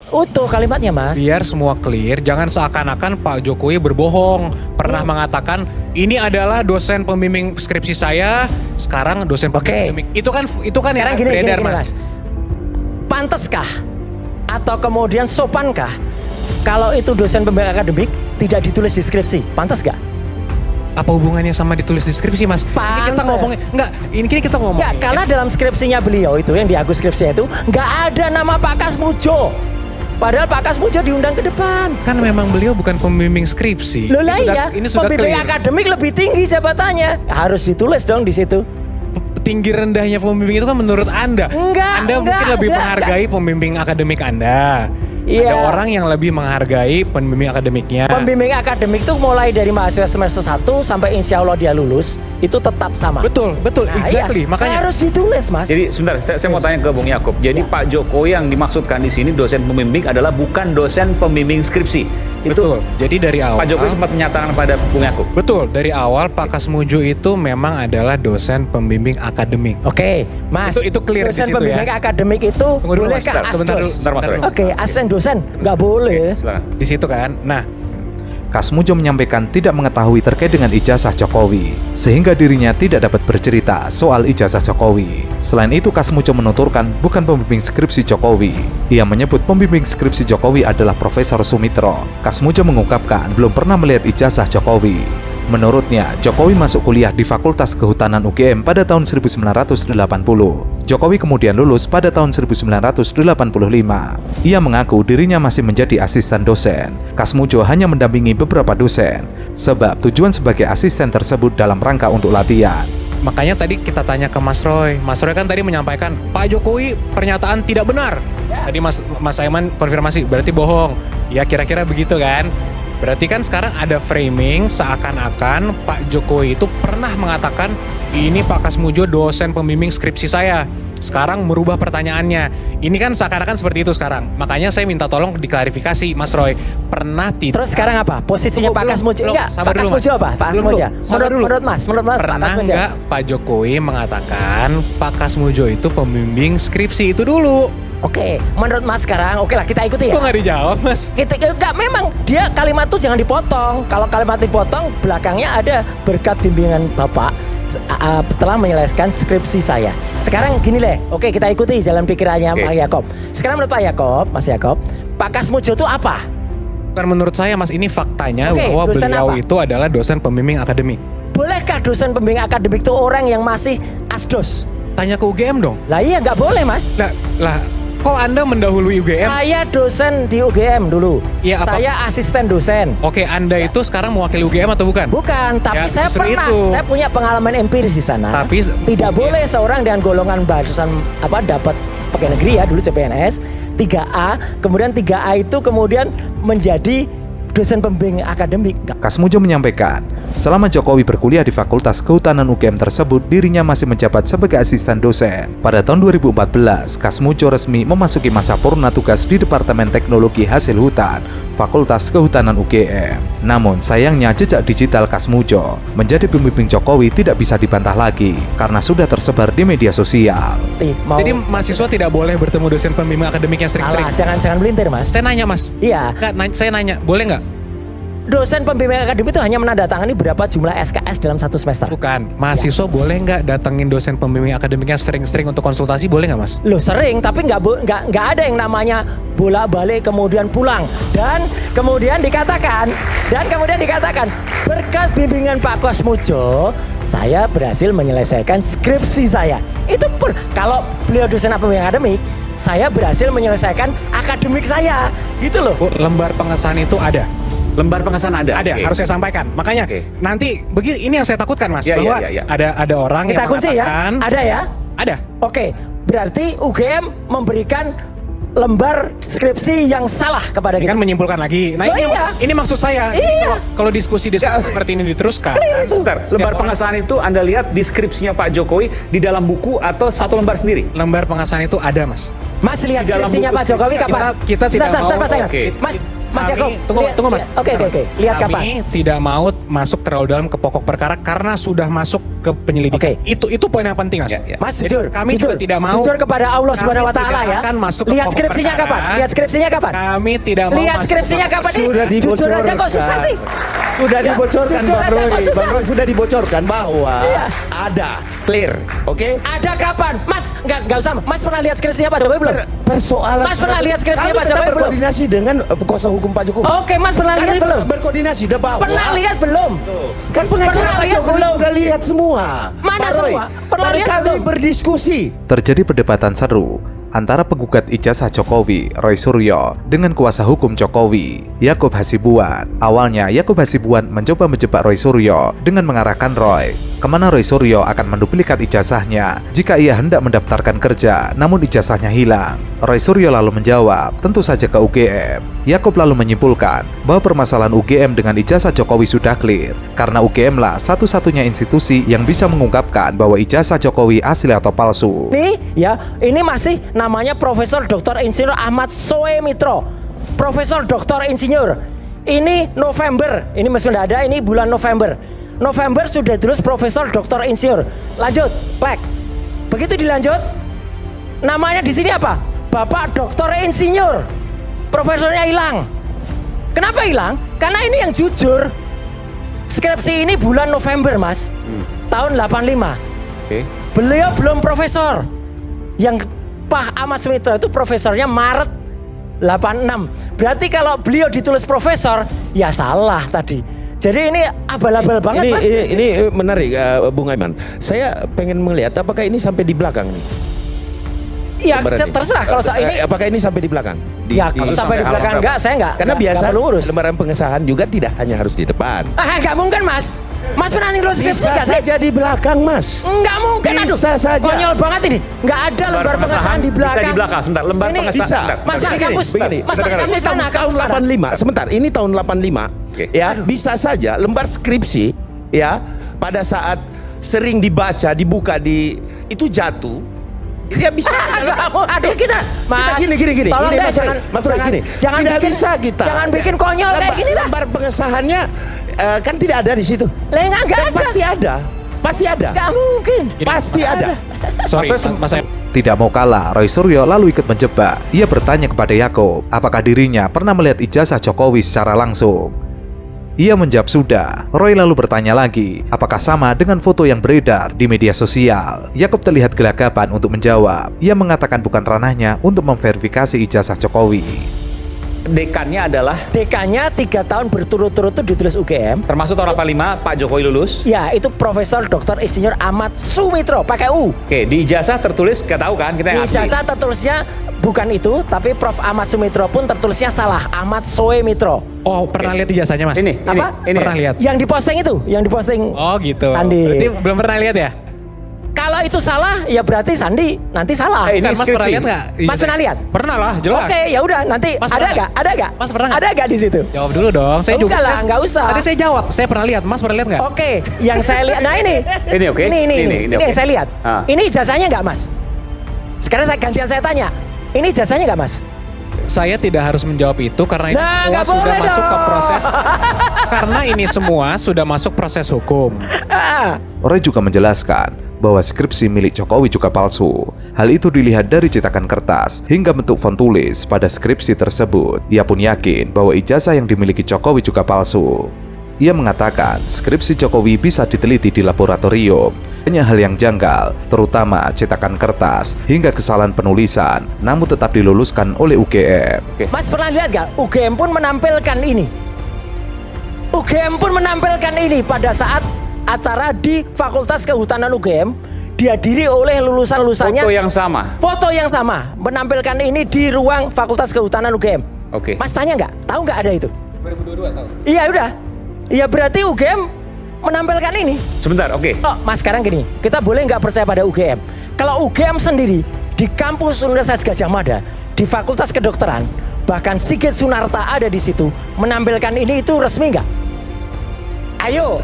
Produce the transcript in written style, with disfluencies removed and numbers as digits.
Utuh kalimatnya, Mas. Biar semua clear, jangan seakan-akan Pak Jokowi berbohong. Pernah mengatakan, ini adalah dosen pembimbing skripsi saya, sekarang dosen pembimbing. Itu kan Sekarang yang gini, beredar, Mas. Pantaskah atau kemudian sopankah kalau itu dosen pembimbing akademik tidak ditulis di skripsi? Pantas gak? Apa hubungannya sama ditulis di skripsi, Mas? Ini kita ngomongin, ini kita ngomongin. Ya, karena dalam skripsinya beliau itu, yang di Agus skripsinya itu, nggak ada nama Pak Kasmujo. Padahal Pak Kasmujo diundang ke depan. Kan memang beliau bukan pembimbing skripsi. Loh lah iya, ini sudah pembimbing clear. akademik lebih tinggi jabatannya. Harus ditulis dong di situ. Tinggi rendahnya pembimbing itu kan menurut Anda. Anda mungkin lebih menghargai pembimbing akademik Anda. Iya. Ada orang yang lebih menghargai pembimbing akademiknya. Pembimbing akademik itu mulai dari mahasiswa semester 1 sampai insya Allah dia lulus, itu tetap sama. Betul, exactly. Iya. Makanya harus ditulis, Mas. Jadi sebentar, saya mau tanya ke Bung Yakob. Jadi Ya. Pak Jokowi yang dimaksudkan di sini dosen pembimbing adalah bukan dosen pembimbing skripsi. betul. Jadi dari awal Pak Jokowi sempat menyatakan pada Bung Yakob. betul, dari awal Pak Kasmujo itu memang adalah dosen pembimbing akademik. Oke, Mas. Itu clear di dosen situ pembimbing ya. akademik itu Tunggu dulu, Mas. bolehkah Sebentar asdos? Mas Roy. Oke, asisten dosen nggak boleh. Silakan. Di situ kan. Nah, Kasmujo menyampaikan tidak mengetahui terkait dengan ijazah Jokowi, sehingga dirinya tidak dapat bercerita soal ijazah Jokowi. Selain itu, Kasmujo menuturkan bukan pembimbing skripsi Jokowi. Ia menyebut pembimbing skripsi Jokowi adalah Profesor Sumitro. Kasmujo mengungkapkan belum pernah melihat ijazah Jokowi. Menurutnya, Jokowi masuk kuliah di Fakultas Kehutanan UGM pada tahun 1980. Jokowi kemudian lulus pada tahun 1985. Ia mengaku dirinya masih menjadi asisten dosen. Kasmujo hanya mendampingi beberapa dosen, sebab tujuan sebagai asisten tersebut dalam rangka untuk latihan. makanya tadi kita tanya ke Mas Roy. Mas Roy kan tadi menyampaikan Pak Jokowi pernyataan tidak benar. Tadi Mas Aiman konfirmasi berarti bohong. Ya kira-kira begitu kan. Berarti kan sekarang ada framing seakan-akan Pak Jokowi itu pernah mengatakan ini Pak Kasmujo dosen pembimbing skripsi saya. Sekarang merubah pertanyaannya. Ini kan seakan-akan seperti itu sekarang. Makanya saya minta tolong diklarifikasi Mas Roy. Pernah tidak? Terus sekarang apa? Posisinya Pak Kasmujo? Enggak, Pak Kasmujo apa? Pak Kasmujo. Menurut Mas, pernah Pak Kasmujo. nggak Pak Jokowi mengatakan Pak Kasmujo itu pembimbing skripsi itu dulu? Oke, menurut Mas sekarang, oke lah kita ikuti ya. Kok nggak dijawab, Mas? Enggak, memang dia kalimat tuh jangan dipotong. Kalau kalimat dipotong, belakangnya ada berkat bimbingan Bapak telah menyelesaikan skripsi saya. Sekarang gini deh, oke kita ikuti jalan pikirannya Pak Yakob. Sekarang menurut Pak Yakob, Mas Yakob, Pak Kasmujo itu apa? Bukan menurut saya, Mas, ini faktanya bahwa dosen beliau apa? itu adalah dosen pembimbing akademik. Bolehkah dosen pembimbing akademik itu orang yang masih asdos? Tanya ke UGM dong. Lah iya nggak boleh, Mas. Lah, kok Anda mendahului UGM? Saya dosen di UGM dulu. Iya, apa? Saya asisten dosen. Oke, Anda itu sekarang mewakili UGM atau bukan? Bukan, tapi Ya, saya justru pernah, itu. saya punya pengalaman empiris di sana. Tapi tidak boleh seorang dengan golongan barusan dapat pegawai negeri ya dulu CPNS 3A, kemudian 3A itu kemudian menjadi dosen pembimbing akademik. Kasmujo menyampaikan, selama Jokowi berkuliah di Fakultas Kehutanan UGM tersebut, dirinya masih menjabat sebagai asisten dosen. Pada tahun 2014, Kasmujo resmi memasuki masa purna tugas di Departemen Teknologi Hasil Hutan, Fakultas Kehutanan UGM. Namun, sayangnya jejak digital Kasmujo menjadi pembimbing Jokowi tidak bisa dibantah lagi, karena sudah tersebar di media sosial. Jadi mahasiswa tidak boleh bertemu dosen pembimbing akademik yang sering-sering? Jangan melintir, Mas. Saya nanya, Mas. Iya. Saya nanya, boleh nggak? Dosen pembimbing akademik itu hanya menandatangani berapa jumlah SKS dalam satu semester. Bukan, mahasiswa boleh nggak datengin dosen pembimbing akademiknya sering-sering untuk konsultasi, boleh nggak, Mas? Loh sering, tapi nggak ada yang namanya bolak-balik kemudian pulang. Dan kemudian dikatakan berkat bimbingan Pak Kasmujo, saya berhasil menyelesaikan skripsi saya. Itu pun kalau beliau dosen pembimbing akademik, saya berhasil menyelesaikan akademik saya, gitu loh. Bu, lembar pengesahan itu ada. Lembar pengesahan ada. Ada, harus saya sampaikan. Makanya nanti begini, ini yang saya takutkan, Mas, bahwa ada orang Kita yang kunci mengatakan ya. Ada ya? Ada. Oke, berarti UGM memberikan lembar skripsi yang salah kepada kita. Kan menyimpulkan lagi. Nah, ini maksud saya. Iya. Kalau diskusi seperti ini diteruskan. Sebentar, lembar pengesahan itu Anda lihat di skripsinya Pak Jokowi di dalam buku atau satu lembar sendiri? Lembar pengesahan itu ada, Mas. Mas lihat skripsinya Pak Jokowi kapan? Kita tidak mau. Mas Yakob, tunggu, Mas. Oke. Lihat kapan? Kami tidak mau masuk terlalu dalam ke pokok perkara karena sudah masuk ke penyelidikan. Oke. Itu poin yang penting, Mas. Ya, ya. Mas Jadi jujur, kami jujur, juga tidak mau. jujur kepada Allah Subhanahu Wa Taala Kami ya. tidak akan masuk ke Lihat pokok skripsinya perkara. kapan? Lihat skripsinya kapan? Kami tidak mau Lihat masuk skripsinya ke- kapan nih? Sudah Jujur aja dibocorkan. kok susah sih. Sudah dibocorkan jujur Bang aja Roy. kok susah. Bang Roy sudah dibocorkan bahwa Iya. ada clear, oke? Ada kapan? Mas, enggak usah. Mas pernah lihat skripsinya Pak Jokowi belum? Persoalan Mas pernah lihat skripsinya kami Pak tetap Jokowi belum? berkoordinasi dengan kuasa hukum Pak Jokowi. Oke, Mas pernah lihat Kami belum? berkoordinasi dah bahwa Pernah lihat belum? Tuh, kan pengacara Pernah Pak lihat Jokowi belum? sudah lihat semua. Mana Pak Roy, semua? Pernah mari lihat kami belum? berdiskusi. Terjadi perdebatan seru antara penggugat ijazah Jokowi, Roy Suryo, dengan kuasa hukum Jokowi, Yakub Hasibuan. Awalnya, Yakub Hasibuan mencoba menjebak Roy Suryo dengan mengarahkan Roy kemana Roy Suryo akan menduplikat ijazahnya jika ia hendak mendaftarkan kerja, namun ijazahnya hilang. Roy Suryo lalu menjawab, tentu saja ke UGM. Yakub lalu menyimpulkan bahwa permasalahan UGM dengan ijazah Jokowi sudah clear, karena UGM lah satu-satunya institusi yang bisa mengungkapkan bahwa ijazah Jokowi asli atau palsu. Nih ya, ini masih namanya Profesor Dr. Insinyur Ahmad Soemitro. Profesor Dr. Insinyur. Ini November, ini masih tidak ada, ini bulan November. November sudah terus Profesor Dr. Insinyur. Lanjut, plek. Begitu dilanjut, namanya di sini apa? Bapak Dr. Insinyur. Profesornya hilang. Kenapa hilang? Karena ini yang jujur. Skripsi ini bulan November, Mas. Tahun 85. Oke. Beliau belum profesor. Yang Pak Ahmad Sumitro itu profesornya Maret 86. Berarti kalau beliau ditulis profesor, ya salah tadi. Jadi ini abal-abal banget, Mas. Ini menarik, Bung Aiman. Saya pengen melihat apakah ini sampai di belakang nih. Ya lembaran ini. terserah kalau ini. Apakah ini sampai di belakang? Ya kalau sampai di belakang enggak, saya enggak. Karena enggak biasa perlu urus. lembaran pengesahan juga tidak hanya harus di depan. Enggak mungkin, Mas. Mas pernah nulis skripsi Bisa enggak sih? saja di belakang, Mas. Enggak mungkin, aduh. Bisa saja. Konyol banget ini. Enggak ada lembar pengesahan di belakang. Bisa di belakang, sebentar. Lembar Ini pengesahan. Bisa. Sebentar. Mas Begini, kampus, begini. Mas Sebentar, kampus Ini tahun, tanah tahun 85. Sebentar, ini tahun 85. Oke. Ya, bisa saja lembar skripsi ya pada saat sering dibaca, dibuka itu jatuh. Ya bisa. Aduh, kita Mas, gini. tolong Ini deh, Mas Roy, Mas Roy, gini. jangan Tidak bikin, bisa kita. Jangan bikin konyol kayak gini lah. Lembar pengesahannya kan tidak ada di situ. Lah enggak Dan ada. pasti ada. Pasti ada. Enggak mungkin. Pasti ada. Sorry, Mas Roy, Mas Aiman. Tidak mau kalah, Roy Suryo lalu ikut menjebak. Ia bertanya kepada Yakub, apakah dirinya pernah melihat ijazah Jokowi secara langsung. Ia menjawab sudah. Roy lalu bertanya lagi, apakah sama dengan foto yang beredar di media sosial? Yakub terlihat gelagapan untuk menjawab. Ia mengatakan bukan ranahnya untuk memverifikasi ijazah Jokowi. Dekannya adalah Dekannya 3 tahun berturut-turut itu ditulis UGM. termasuk tahun 85 Pak Jokowi lulus. Ya, itu Profesor Dr. Insinyur Ahmad Sumitro, pakai U. Oke, di ijazah tertulis, nggak tahu kan kita Di yang asli. ijazah tertulisnya bukan itu, tapi Prof. Ahmad Sumitro pun tertulisnya salah, Ahmad Soemitro. Oh, pernah lihat ijazahnya, Mas? Ini, Apa? ini. Pernah lihat? Yang diposting itu, yang diposting Oh, gitu. Sandi. Berarti belum pernah lihat ya? Kalau itu salah, ya berarti Sandi nanti salah. Ini Kan, Mas skripsi. pernah lihat nggak? Mas pernah lihat? Pernah lah, jelas. Oke, ya udah nanti Mas ada pernah nggak? Ada nggak? Mas pernah nggak? Ada nggak di situ? Jawab dulu dong. Saya Enggak lah, saya- nggak usah. Tadi saya jawab, saya pernah lihat. Mas pernah lihat nggak? Oke, yang saya lihat. Nah ini. Ini, oke. Ini Ini, yang oke. saya lihat. Ah. Ini ijazahnya nggak, Mas? Sekarang gantian saya tanya. Ini ijazahnya nggak, Mas? Saya tidak harus menjawab itu karena ini Nah, semua nggak sudah boleh masuk ke dong. proses. Karena ini semua sudah masuk proses hukum. Ah. Roy juga menjelaskan bahwa skripsi milik Jokowi juga palsu. Hal itu dilihat dari cetakan kertas hingga bentuk font tulis pada skripsi tersebut. Ia pun yakin bahwa ijazah yang dimiliki Jokowi juga palsu. Ia mengatakan skripsi Jokowi bisa diteliti di laboratorium. Hanya hal yang janggal, terutama cetakan kertas hingga kesalahan penulisan, namun tetap diluluskan oleh UGM. Mas pernah lihat nggak? UGM pun menampilkan ini. UGM pun menampilkan ini pada saat acara di Fakultas Kehutanan UGM dihadiri oleh lulusan-lulusannya. Foto yang sama. Foto yang sama menampilkan ini di ruang Fakultas Kehutanan UGM. Oke. Mas tanya nggak? Tahu nggak ada itu? 2022 tahu. Iya udah. Ya berarti UGM menampilkan ini. Sebentar, oke. Oh, Mas sekarang gini, kita boleh nggak percaya pada UGM? Kalau UGM sendiri di kampus Universitas Gadjah Mada, di Fakultas Kedokteran, bahkan Sigit Sunarta ada di situ, menampilkan ini itu resmi nggak? Ayo.